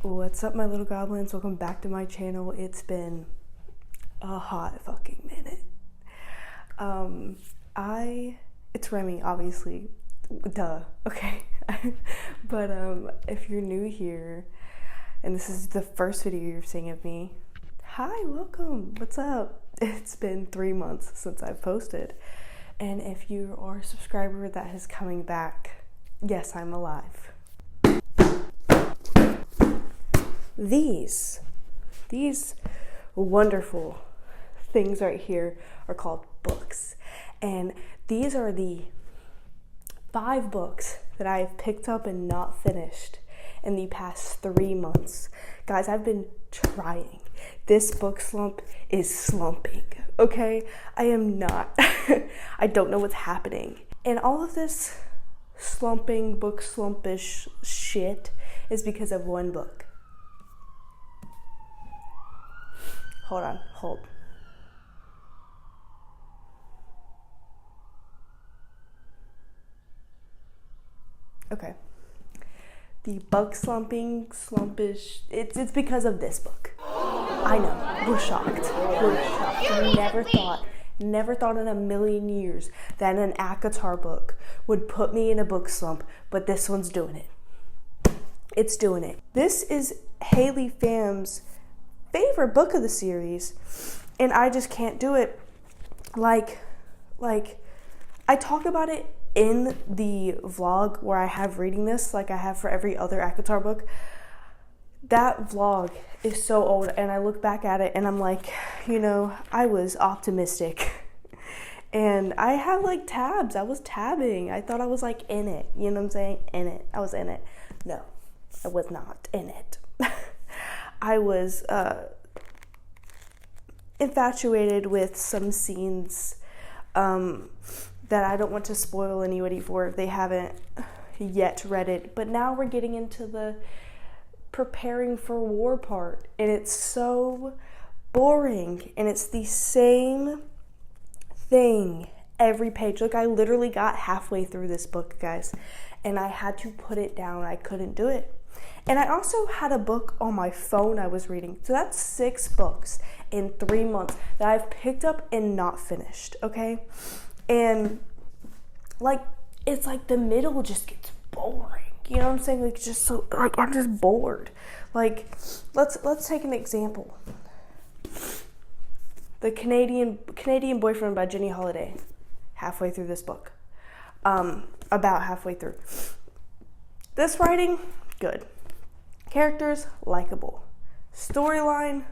What's up, my little goblins? Welcome back to my channel. It's been a hot fucking minute. It's Remy, obviously. Duh, okay? But if you're new here and this is the first video you're seeing of me, hi, welcome. What's up? It's been 3 months since I've posted. And if you are a subscriber that is coming back, yes, I'm alive. These wonderful things right here are called books. And these are the 5 books that I have picked up and not finished in the past 3 months. Guys, I've been trying. This book slump is slumping, okay? I am not. I don't know what's happening. And all of this slumping, book slumpish shit is because of one book. Hold. Okay. The bug slumpish, it's because of this book. I know, we're shocked. Never thought in a million years that an ACOTAR book would put me in a book slump, but this one's doing it. It's doing it. This is Haley Pham's favorite book of the series, and I just can't do it. Like I talk about it in the vlog where I have reading this, like I have for every other ACOTAR book. That vlog is so old, and I look back at it and I'm like, you know, I was optimistic. And I have like tabs. I was tabbing. I thought I was like in it. You know what I'm saying? In it. I was in it. No, I was not in it. I was infatuated with some scenes that I don't want to spoil anybody for if they haven't yet read it. But now we're getting into the preparing for war part, and it's so boring, and it's the same thing every page. Look, I literally got halfway through this book, guys, and I had to put it down. I couldn't do it. And I also had a book on my phone I was reading. So that's 6 books in 3 months that I've picked up and not finished, okay? And like, it's like the middle just gets boring. You know what I'm saying? Like, just so, like, I'm just bored. Like, let's take an example. The Canadian Boyfriend by Jenny Holiday. Halfway through this book. About halfway through. This writing, good. Characters, likable. Storyline,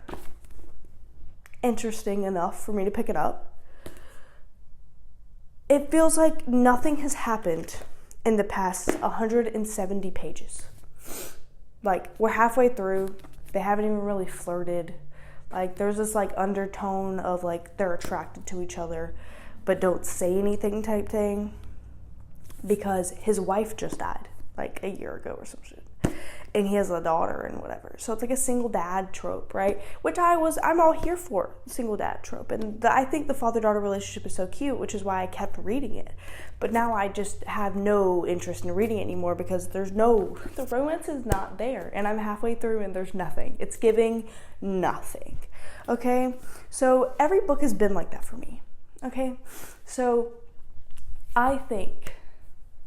interesting enough for me to pick it up. It feels like nothing has happened in the past 170 pages. Like, we're halfway through. They haven't even really flirted. Like, there's this like undertone of like they're attracted to each other but don't say anything type thing because his wife just died like a year ago or some shit. And he has a daughter and whatever. So it's like a single dad trope, right? Which I'm all here for, single dad trope. And I think the father-daughter relationship is so cute, which is why I kept reading it. But now I just have no interest in reading it anymore because the romance is not there. And I'm halfway through and there's nothing. It's giving nothing, okay? So every book has been like that for me, okay? So I think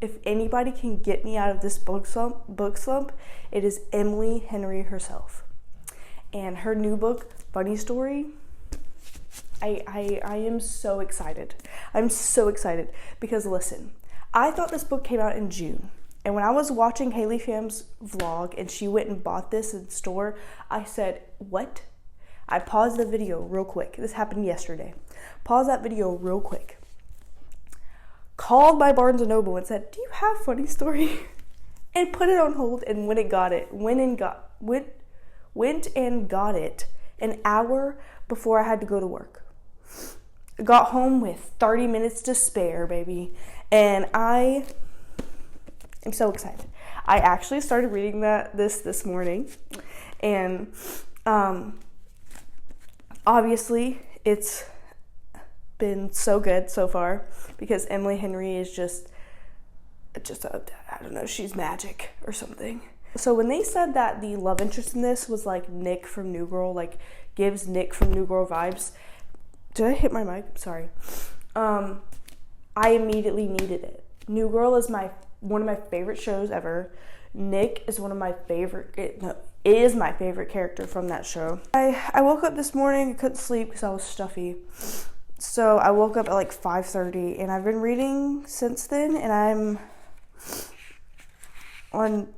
if anybody can get me out of this book slump, it is Emily Henry herself. And her new book, Funny Story, I am so excited. I'm so excited because listen, I thought this book came out in June. And when I was watching Haley Pham's vlog and she went and bought this in the store, I said, what? I paused the video real quick. This happened yesterday. Paused that video real quick. Called my Barnes & Noble and said, do you have Funny Story? And put it on hold, and went and got it an hour before I had to go to work. Got home with 30 minutes to spare, baby. And I am so excited. I actually started reading this morning. And obviously it's been so good so far because Emily Henry is just I don't know, she's magic or something. So when they said that the love interest in this was like Nick from New Girl, like gives Nick from New Girl vibes. Did I hit my mic? Sorry. I immediately needed it. New Girl is one of my favorite shows ever. Nick is is my favorite character from that show. I woke up this morning, I couldn't sleep because I was stuffy. So I woke up at like 5:30 and I've been reading since then, and I'm on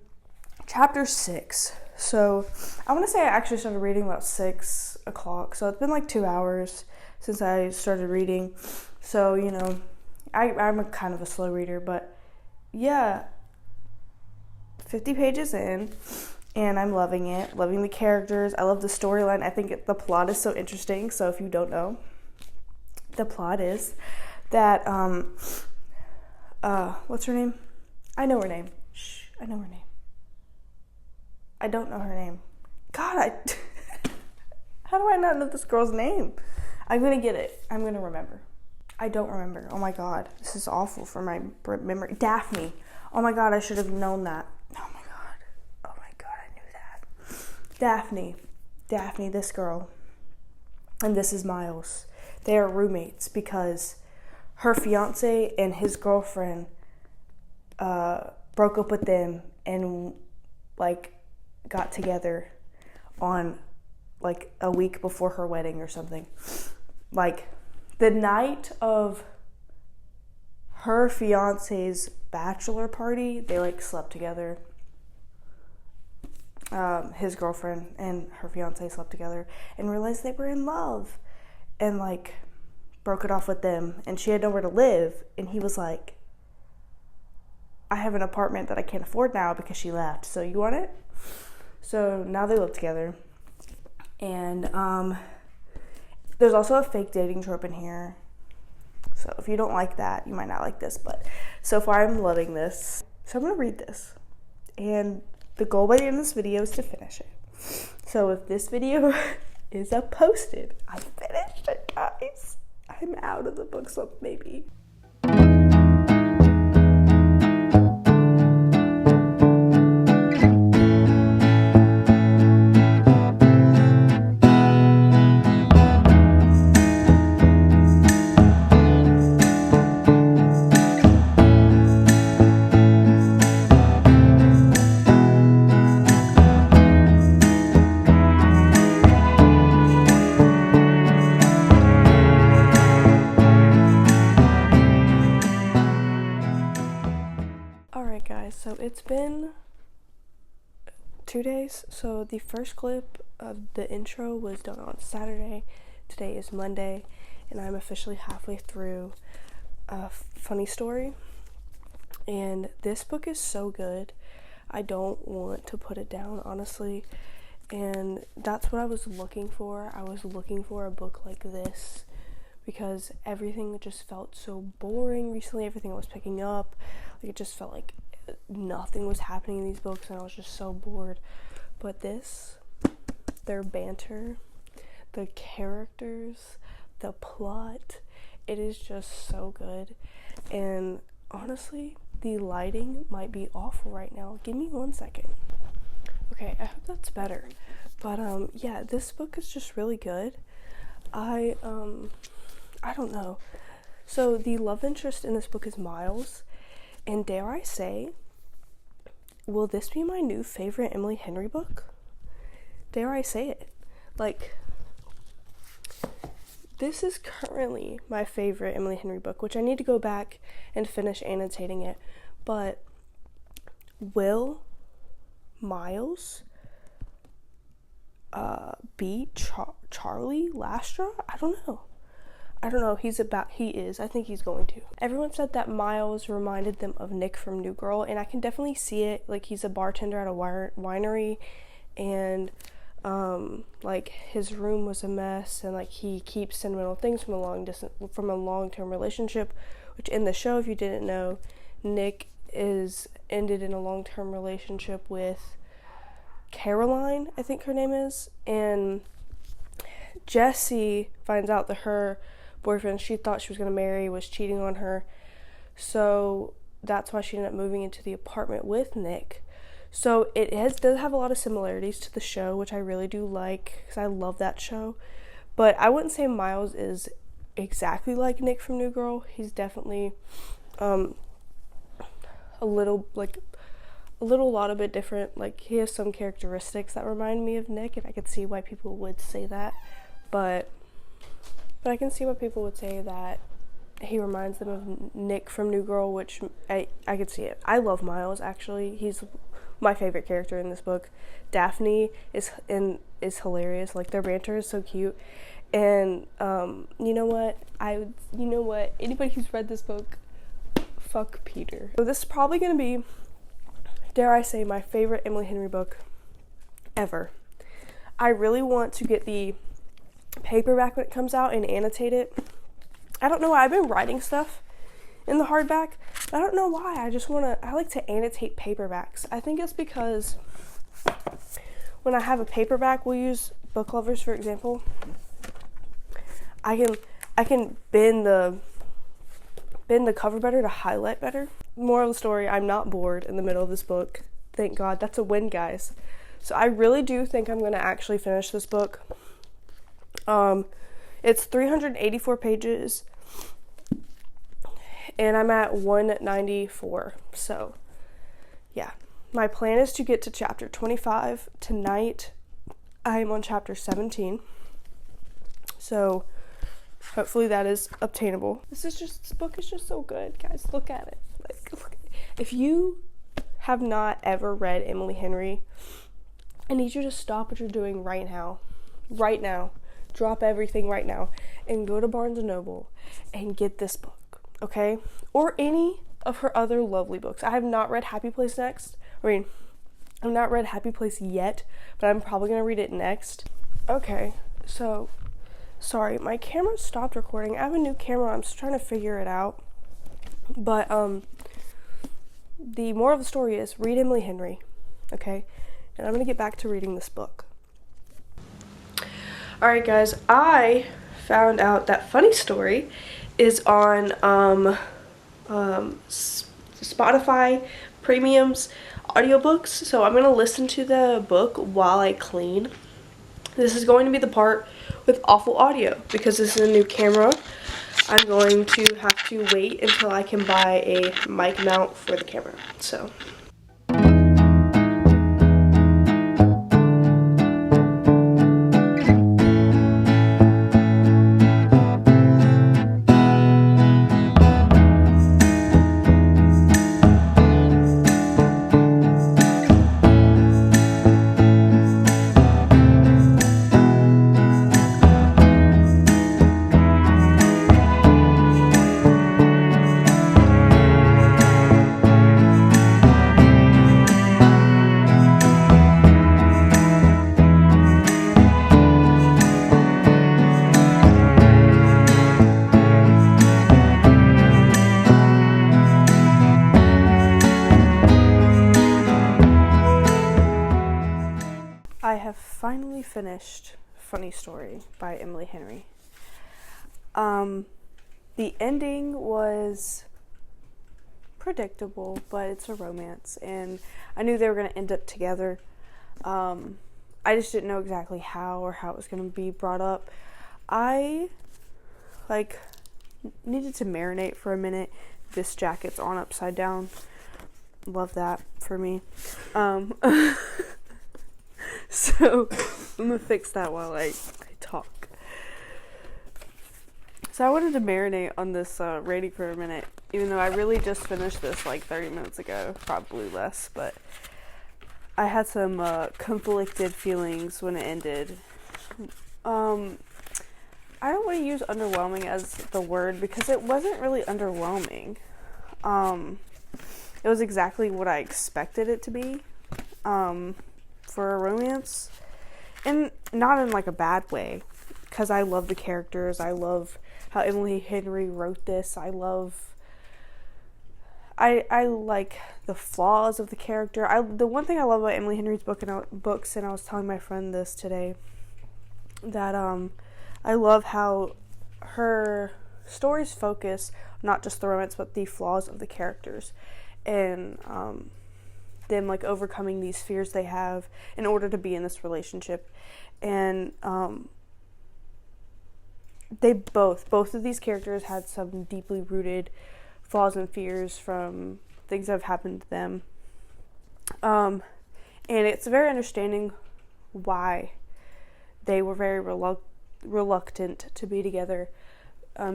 chapter 6. So I want to say I actually started reading about 6 o'clock. So it's been like 2 hours since I started reading. So, you know, I'm a kind of a slow reader, but yeah, 50 pages in, and I'm loving it, loving the characters. I love the storyline. I think the plot is so interesting. So if you don't know, the plot is that, what's her name? I know her name. I know her name. I don't know her name. God, how do I not know this girl's name? I'm going to get it. I'm going to remember. I don't remember. Oh my God. This is awful for my memory. Daphne. Oh my God, I should have known that. Oh my God, I knew that. Daphne, this girl. And this is Miles. They are roommates because her fiance and his girlfriend broke up with them and like got together on like a week before her wedding or something. Like the night of her fiance's bachelor party, they like slept together. His girlfriend and her fiance slept together and realized they were in love, and like broke it off with them, and she had nowhere to live, and he was like, I have an apartment that I can't afford now because she left, so you want it? So now they live together. And there's also a fake dating trope in here, so if you don't like that, you might not like this, but so far I'm loving this. So I'm gonna read this, and the goal by the end of this video is to finish it. So if this video is posted, I finished it, guys. I'm out of the book slump, maybe. Alright guys, so it's been 2 days. So the first clip of the intro was done on Saturday. Today is Monday, and I'm officially halfway through a funny story. And this book is so good. I don't want to put it down, honestly. And that's what I was looking for. I was looking for a book like this because everything just felt so boring recently. Everything I was picking up, like it just felt like nothing was happening in these books, and I was just so bored. But this, their banter, the characters, the plot, it is just so good. And honestly, the lighting might be awful right now. Give me 1 second. Okay, I hope that's better. But yeah, this book is just really good. I don't know. So the love interest in this book is Miles, and dare I say, will this be my new favorite Emily Henry book? Dare I say it? Like, this is currently my favorite Emily Henry book, which I need to go back and finish annotating it. But will Miles beat Charlie Lastra? I don't know. I think he's going to. Everyone said that Miles reminded them of Nick from New Girl, and I can definitely see it. Like, he's a bartender at a winery, and like his room was a mess, and like he keeps sentimental things from a long-term relationship, which in the show, if you didn't know, Nick is ended in a long-term relationship with Caroline, I think her name is, and Jessie finds out that her boyfriend she thought she was going to marry was cheating on her, so that's why she ended up moving into the apartment with Nick. So does have a lot of similarities to the show, which I really do like because I love that show. But I wouldn't say Miles is exactly like Nick from New Girl. He's definitely a lot bit different. Like, he has some characteristics that remind me of Nick, and I could see why people would say that. But I can see why people would say that he reminds them of Nick from New Girl, which I could see it. I love Miles, actually. He's my favorite character in this book. Daphne is hilarious. Like, their banter is so cute. And you know what? Anybody who's read this book, fuck Peter. So this is probably gonna be, dare I say, my favorite Emily Henry book ever. I really want to get the paperback when it comes out and annotate it. I don't know why. I've been writing stuff in the hardback, but I don't know why. I like to annotate paperbacks. I think it's because when I have a paperback, we'll use Book Lovers for example. I can bend the cover better to highlight better. Moral of the story, I'm not bored in the middle of this book. Thank God. That's a win, guys. So I really do think I'm going to actually finish this book. It's 384 pages, and I'm at 194. So, yeah. My plan is to get to chapter 25 tonight. I am on chapter 17. So, hopefully that is obtainable. This book is just so good, guys. Look at it. If you have not ever read Emily Henry, I need you to stop what you're doing right now. Drop everything right now and go to Barnes & Noble and get this book, okay? Or any of her other lovely books. I have not read Happy Place next. I've not read Happy Place yet, but I'm probably going to read it next. Okay, so, sorry, my camera stopped recording. I have a new camera. I'm just trying to figure it out. But, the moral of the story is read Emily Henry, okay? And I'm going to get back to reading this book. Alright guys, I found out that Funny Story is on Spotify Premium's audiobooks, so I'm going to listen to the book while I clean. This is going to be the part with awful audio because this is a new camera. I'm going to have to wait until I can buy a mic mount for the camera, so... I have finally finished Funny Story by Emily Henry. The ending was predictable, but it's a romance, and I knew they were going to end up together. I just didn't know exactly how or how it was going to be brought up. I, needed to marinate for a minute. This jacket's on upside down. Love that for me. So, I'm going to fix that while I talk. So I wanted to marinate on this rating for a minute, even though I really just finished this 30 minutes ago, probably less, but I had some conflicted feelings when it ended. I don't want to use underwhelming as the word because it wasn't really underwhelming. It was exactly what I expected it to be. For a romance, and not in a bad way, because I love the characters. I love how Emily Henry wrote this. I like the flaws of the character. The one thing I love about Emily Henry's books, and I was telling my friend this today, that I love how her stories focus not just the romance but the flaws of the characters, and them like overcoming these fears they have in order to be in this relationship. And they both of these characters had some deeply rooted flaws and fears from things that have happened to them. And it's very understanding why they were very reluctant to be together,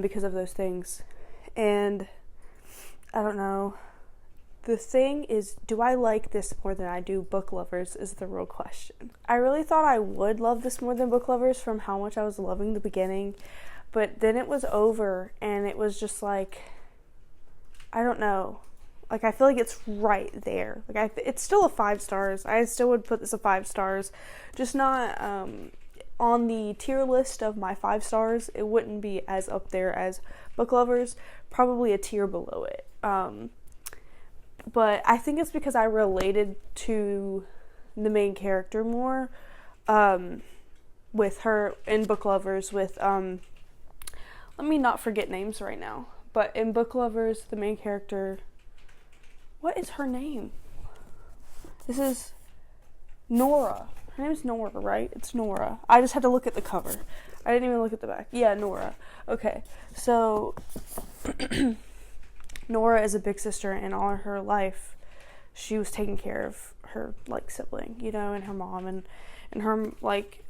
because of those things. And I don't know. The thing is, do I like this more than I do Book Lovers is the real question. I really thought I would love this more than Book Lovers from how much I was loving the beginning. But then it was over and it was just like, I don't know. Like, I feel like it's right there. Like, it's still a 5 stars. I still would put this a 5 stars. Just not on the tier list of my 5 stars. It wouldn't be as up there as Book Lovers. Probably a tier below it. But I think it's because I related to the main character more with her in Book Lovers with, let me not forget names right now, but in Book Lovers, the main character, what is her name? This is Nora. Her name is Nora, right? It's Nora. I just had to look at the cover. I didn't even look at the back. Yeah, Nora. Okay, so Nora is a big sister, and all her life she was taking care of her like sibling, you know, and her mom and her like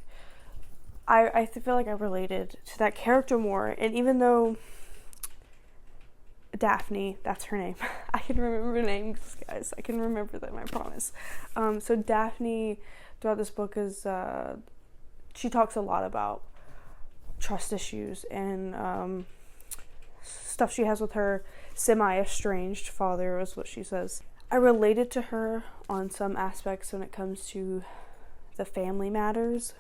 I feel like I related to that character more. And even though Daphne, that's her name. I can remember names, guys. I can remember them, I promise. So Daphne throughout this book is she talks a lot about trust issues and stuff she has with her semi-estranged father, is what she says. I related to her on some aspects when it comes to the family matters.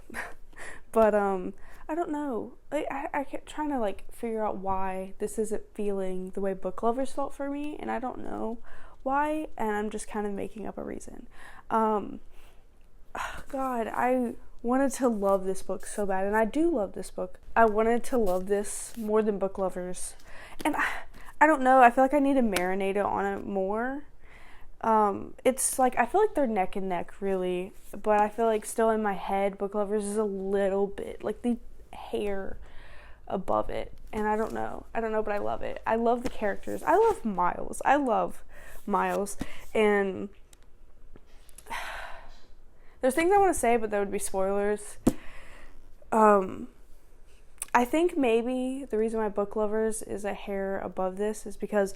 But I don't know. I kept trying to like figure out why this isn't feeling the way Book Lovers felt for me, and I don't know why, and I'm just kind of making up a reason. God, I wanted to love this book so bad, and I do love this book. I wanted to love this more than Book Lovers, and I don't know, I feel like I need to marinate on it more. It's like, I feel like they're neck and neck, really, but I feel like still in my head, Book Lovers is a little bit, like the hair above it, and I don't know, but I love it. I love the characters. I love Miles, and there's things I want to say, but that would be spoilers. I think maybe the reason why Book Lovers is a hair above this is because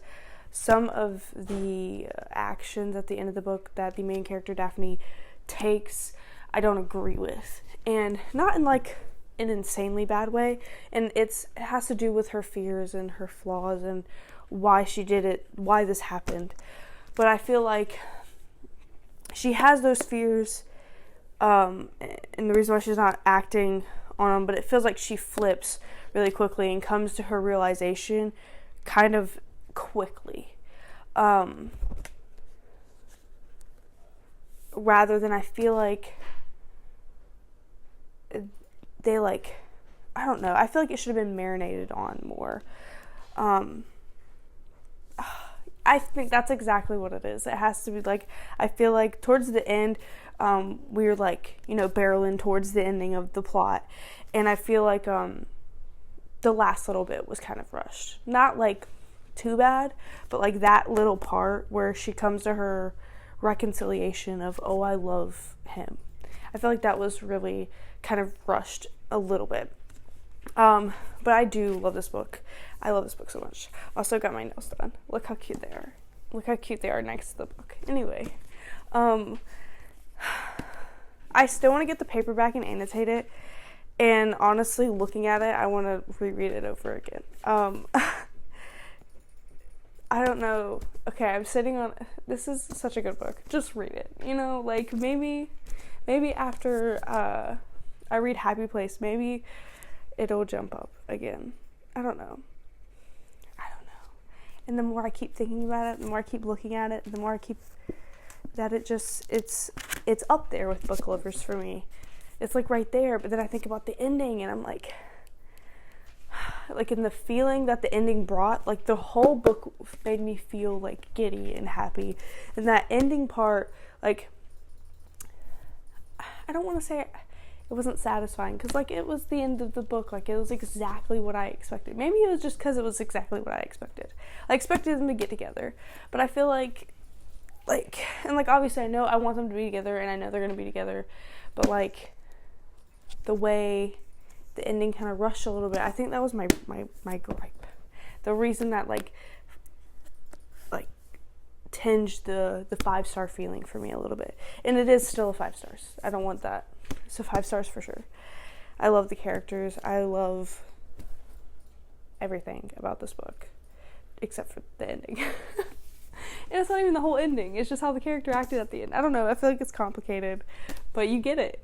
some of the actions at the end of the book that the main character Daphne takes, I don't agree with. And not in like an insanely bad way. And it has to do with her fears and her flaws and why she did it, why this happened. But I feel like she has those fears, and the reason why she's not acting on them, but it feels like she flips really quickly and comes to her realization kind of quickly, rather than I feel like they like, I don't know, I feel like it should have been marinated on more. I think that's exactly what it is. It has to be like, I feel like towards the end, we're like, you know, barreling towards the ending of the plot, and I feel like the last little bit was kind of rushed. Not like too bad, but like that little part where she comes to her reconciliation of, oh, I love him. I feel like that was really kind of rushed a little bit. But I do love this book. I love this book so much. Also got my nails done. Look how cute they are. Look how cute they are next to the book. Anyway, I still want to get the paperback and annotate it. And honestly, looking at it, I want to reread it over again. I don't know. Okay, I'm sitting on... This is such a good book. Just read it. You know, like, maybe after I read Happy Place, maybe it'll jump up again. I don't know. And the more I keep thinking about it, the more I keep looking at it, the more I keep... That it just... It's up there with Book Lovers for me. It's, like, right there, but then I think about the ending, and I'm like... Like, in the feeling that the ending brought, like, the whole book made me feel, like, giddy and happy. And that ending part, like, I don't want to say it wasn't satisfying, because, like, it was the end of the book. Like, it was exactly what I expected. Maybe it was just because it was exactly what I expected. I expected them to get together, but I feel like, and, like, obviously I know I want them to be together, and I know they're going to be together, but, like, the way the ending kind of rushed a little bit, I think that was my gripe. The reason that, like, tinged the 5-star feeling for me a little bit. And it is still a 5 stars. I don't want that. It's a 5 stars for sure. I love the characters. I love everything about this book, except for the ending. And it's not even the whole ending. It's just how the character acted at the end. I don't know. I feel like it's complicated, but you get it.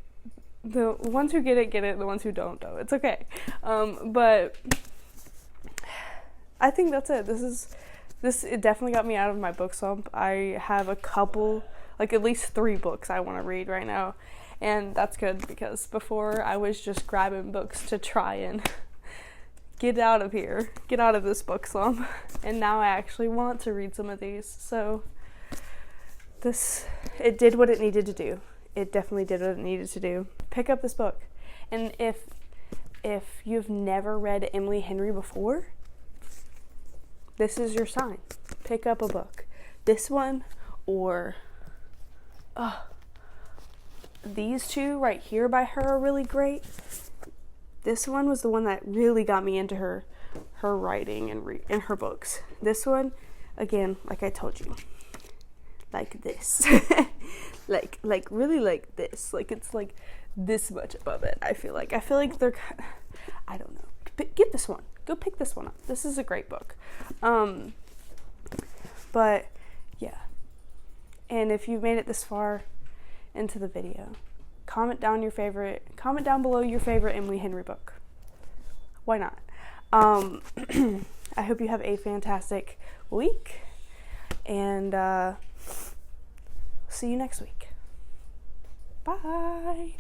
The ones who get it, get it. The ones who don't. It's okay. But I think that's it. It definitely got me out of my book slump. I have a couple, like at least 3 books I want to read right now. And that's good, because before I was just grabbing books to try and get out of here, get out of this book slump. And now I actually want to read some of these. So it did what it needed to do. It definitely did what it needed to do. Pick up this book. And if you've never read Emily Henry before, this is your sign. Pick up a book. This one, or these 2 right here by her are really great. This one was the one that really got me into her writing and her books. This one, again, like I told you, like this. like really like this. Like, it's like this much above it, I feel like. They're, I don't know. Get this one. Go pick this one up. This is a great book. But yeah. And if you've made it this far into the video, comment down below your favorite Emily Henry book. Why not? I hope you have a fantastic week, and see you next week. Bye.